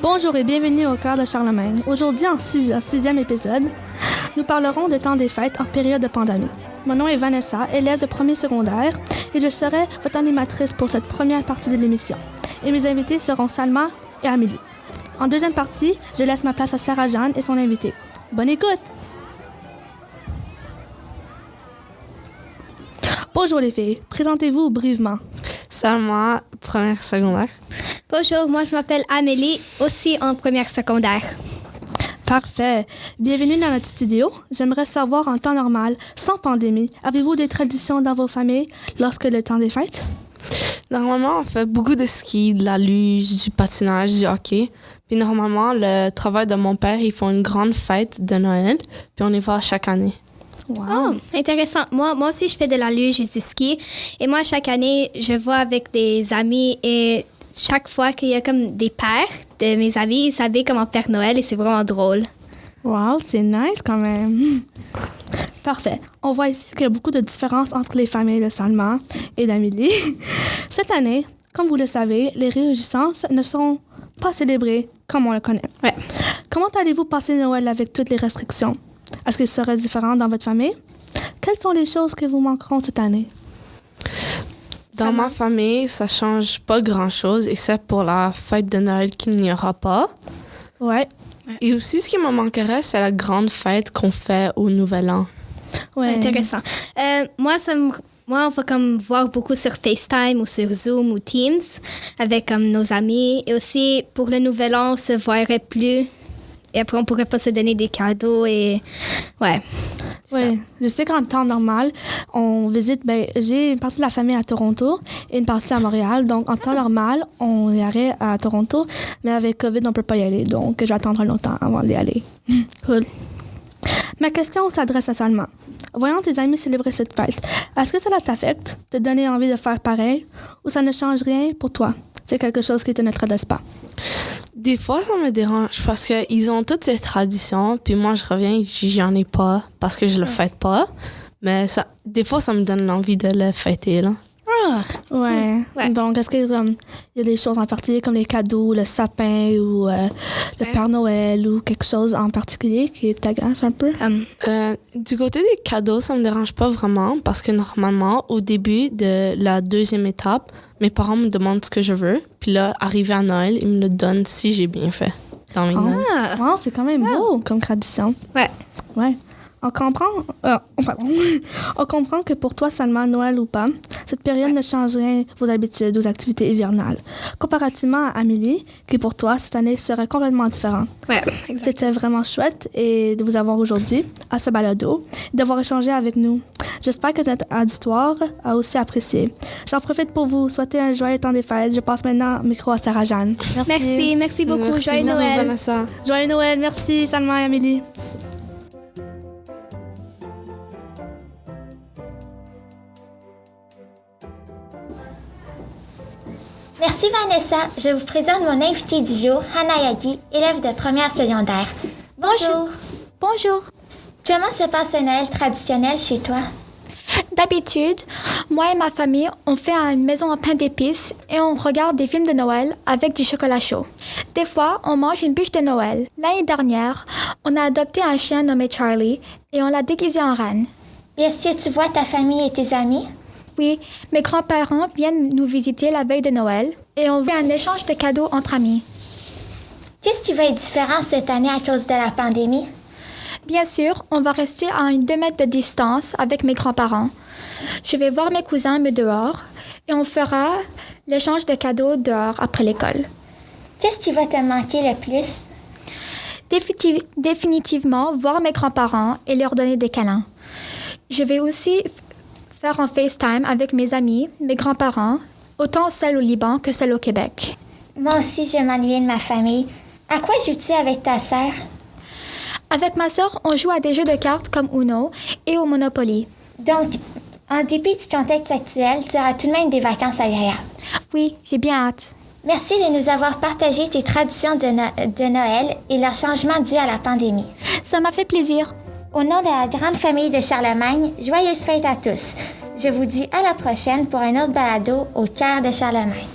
Bonjour et bienvenue au cœur de Charlemagne. Aujourd'hui, en sixième épisode, nous parlerons de temps des fêtes en période de pandémie. Mon nom est Vanessa, élève de premier secondaire, et je serai votre animatrice pour cette première partie de l'émission. Et mes invités seront Salma et Amélie. En deuxième partie, je laisse ma place à Sarah-Jeanne et son invité. Bonne écoute! Bonjour les filles, présentez-vous brièvement. Salma, première secondaire. Bonjour, moi je m'appelle Amélie, aussi en première secondaire. Parfait. Bienvenue dans notre studio. J'aimerais savoir, en temps normal, sans pandémie, avez-vous des traditions dans vos familles lorsque le temps des fêtes? Normalement, on fait beaucoup de ski, de la luge, du patinage, du hockey. Puis normalement, le travail de mon père, ils font une grande fête de Noël, puis on y va chaque année. Wow. Oh, intéressant. Moi aussi, je fais de la luge et du ski. Et moi, chaque année, je vais avec des amis et chaque fois qu'il y a comme des pères de mes amis, ils savaient comment faire Noël et c'est vraiment drôle. Wow, c'est nice quand même. Parfait. On voit ici qu'il y a beaucoup de différences entre les familles de Salma et d'Amélie. Cette année, comme vous le savez, les réjouissances ne sont pas célébrées comme on le connaît. Ouais. Comment allez-vous passer Noël avec toutes les restrictions? Est-ce qu'il serait différent dans votre famille? Quelles sont les choses que vous manqueront cette année? Dans ma famille, ça change pas grand-chose, except pour la fête de Noël qu'il n'y aura pas. Ouais. Et aussi, ce qui me manquerait, c'est la grande fête qu'on fait au Nouvel An. Ouais. Intéressant. Moi, on va comme voir beaucoup sur FaceTime ou sur Zoom ou Teams avec nos amis. Et aussi, pour le Nouvel An, on se verrait plus. Et après, on pourrait pas se donner des cadeaux et... Ouais. Oui, je sais qu'en temps normal, on visite, j'ai une partie de la famille à Toronto et une partie à Montréal. Donc, en temps normal, on irait à Toronto, mais avec COVID, on peut pas y aller. Donc, je vais attendre un autre temps avant d'y aller. Cool. Ma question s'adresse à Salma. Voyant tes amis célébrer cette fête, est-ce que cela t'affecte, te donner envie de faire pareil, ou ça ne change rien pour toi? C'est quelque chose qui te ne traverse pas. Des fois, ça me dérange parce qu'ils ont toutes ces traditions, puis moi, je reviens et j'en ai pas parce que je le fête pas. Mais ça, des fois, ça me donne l'envie de le fêter, là. Ah! Ouais. Donc, est-ce qu'il y a des choses en particulier comme les cadeaux, le sapin ou le Père Noël ou quelque chose en particulier qui t'agace un peu? Du côté des cadeaux, ça me dérange pas vraiment parce que normalement, au début de la deuxième étape, mes parents me demandent ce que je veux. Puis là, arrivé à Noël, ils me le donnent si j'ai bien fait dans mes Noël. Wow, c'est quand même beau comme tradition. Ouais. Ouais. On comprend que pour toi, seulement Noël ou pas, cette période ne change rien vos habitudes, aux activités hivernales. Comparativement à Amélie, qui pour toi, cette année serait complètement différente. Ouais, C'était vraiment chouette et de vous avoir aujourd'hui à ce balado, d'avoir échangé avec nous. J'espère que notre auditoire a aussi apprécié. J'en profite pour vous souhaiter un joyeux temps des fêtes. Je passe maintenant le micro à Sarah-Jeanne. Merci beaucoup. Joyeux beaucoup, Noël. Vanessa. Joyeux Noël. Merci, Salma et Amélie. Merci Vanessa. Je vous présente mon invité du jour, Hanayagi, élève de première secondaire. Bonjour. Bonjour. Comment se passe un Noël traditionnel chez toi? D'habitude, moi et ma famille, on fait une maison en pain d'épices et on regarde des films de Noël avec du chocolat chaud. Des fois, on mange une bûche de Noël. L'année dernière, on a adopté un chien nommé Charlie et on l'a déguisé en reine. Et est-ce que tu vois ta famille et tes amis? Oui, mes grands-parents viennent nous visiter la veille de Noël et on fait un échange de cadeaux entre amis. Qu'est-ce qui va être différent cette année à cause de la pandémie? Bien sûr, on va rester à 2 mètres de distance avec mes grands-parents. Je vais voir mes cousins mais dehors et on fera l'échange de cadeaux dehors après l'école. Qu'est-ce qui va te manquer le plus? Définitivement voir mes grands-parents et leur donner des câlins. Je vais aussi faire un FaceTime avec mes amis, mes grands-parents, autant celles au Liban que celles au Québec. Moi aussi, je m'ennuie de ma famille. À quoi joues-tu avec ta sœur? Avec ma sœur, on joue à des jeux de cartes comme Uno et au Monopoly. Donc, en dépit du contexte actuel, tu auras tout de même des vacances agréables. Oui, j'ai bien hâte. Merci de nous avoir partagé tes traditions de Noël et leur changement dû à la pandémie. Ça m'a fait plaisir. Au nom de la grande famille de Charlemagne, joyeuses fêtes à tous. Je vous dis à la prochaine pour un autre balado au cœur de Charlemagne.